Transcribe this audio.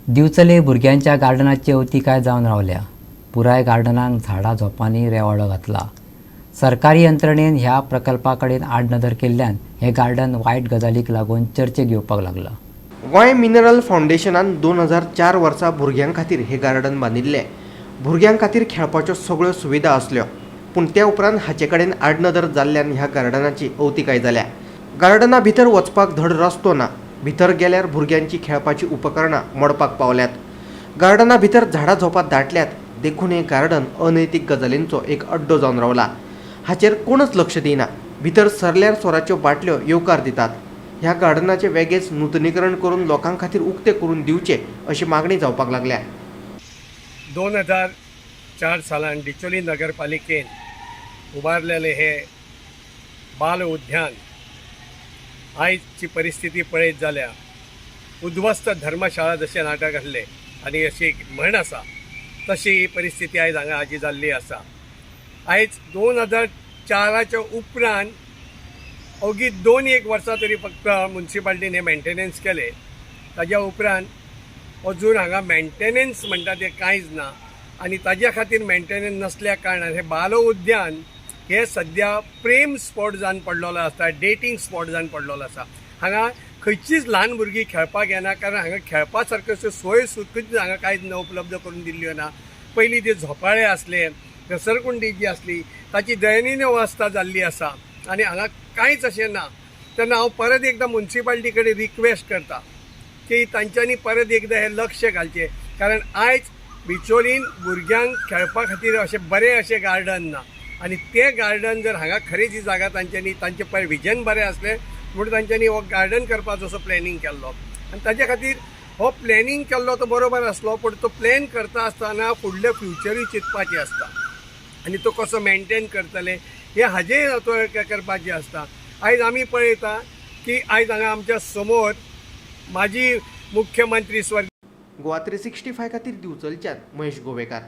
दिवचले भुरग्यांच्या गार्डनाची अवतिकाय जावन रावल्या। पुराय गार्डनाक झाडां झोपांनी रेवाडो घातला। सरकारी यंत्रणेन ह्या प्रकल्पाकडेन आडनदर केल्ल्यान हे गार्डन वायट गजालीक लागून चर्चेक येवपाक लागला। गोंय मिनरल फाउंडेशनान 2004 वर्सा भुरग्यां खातीर हे गार्डन बांदिल्ले। भुरग्यां खातीर खेळपाच्यो सगळ्यो सुविधा आसल्यो, पूण त्या उपरांत हाचे कडेन आडनदर जाल्ल्यान ह्या गार्डनाची अवतिकाय जाल्या। गार्डना भितर वचपाक धड रस्तो ना, भितर गेल्यार भुरग्यांची खेळपाची उपकरणां मोडपाक पावल्यात। गार्डना भितर झाडां झोपां दाटल्यात, देखून हे गार्डन अनैतीक गजालींचो एक अड्डो जावन रावला। हाचेर कोणच लक्ष दिना। भितर सरल्यार सोराच्यो बाटल्यो येवकार दितात। ह्या गार्डनाचे वेगळेच नूतनीकरण करून लोकां खातीर उक्ते करून दिवचे अशी मागणी जावपाक लागल्या। 2004 सालान डिचोली नगरपालिकेन उबारलेले हे बाल उद्यान आयची परिस्थिती पळयत जाल्यार उद्ध्वस्त धर्मशाळा जशें नाटक आसले आनी अशी म्हण आसा तशी ही परिस्थिती आयज हांगा हाजी जाल्ली आसा। आयज 2004च्या उपरांत अवघी 2-1 वर्सां तरी फक्त म्युन्सिपाल्टीन हे मेंटेनन्स केले। ताज्या उपरांत अजून हांगा मेंटेनन्स म्हणटा ते कांयच ना आनी ताज्या खातीर मेंटेनन्स नसल्या कारणान हे बाल उद्यान हे सद्या प्रेम स्पॉट जावन पडलेलो आसा, डेटिंग स्पॉट जावन पडलेलो आसा। हांगा खंयचीच ल्हान भुरगीं खेळपाक येना, कारण हांगा खेळपा सारक्यो सोय सुद्दां हांगा कांयच न उपलब्ध करून दिल्ल्यो ना। पयलीं ते झोपाळे आसले, घसरकुंडी जी आसली ताची दयनीय अवस्था जाल्ली आसा आनी हांगा कांयच अशें ना। तेन्ना हांव परत एकदां म्युन्सिपाल्टी कडेन रिक्वेस्ट करता की तांच्यांनी परत एकदां हे लक्ष घालचें, कारण आयज बिचोलीन भुरग्यांक खेळपा खातीर अशें बरें अशें गार्डन ना आनी ते गार्डन जर हांगा खरेंच ही जागा तांचें विजन बरें आसलें म्हणून तांच्यांनी हो गार्डन करपाचो असो प्लॅनिंग केल्लो आनी ताजे खातीर हो प्लॅनिंग केल्लो तो बरोबर आसलो, पूण तो प्लॅन करता आसतना फुडलें फ्युचरूय चिंतपाचें आसता आनी तो कसो मेंटेन करतले हे हाजेर करपाचें आसता। आयज आमी पळयता की आयज हांगा आमच्या समोर माजी मुख्यमंत्री स्वर्गीय गोवा 365 खातीर दिवचलच्यान महेश गोवेकार।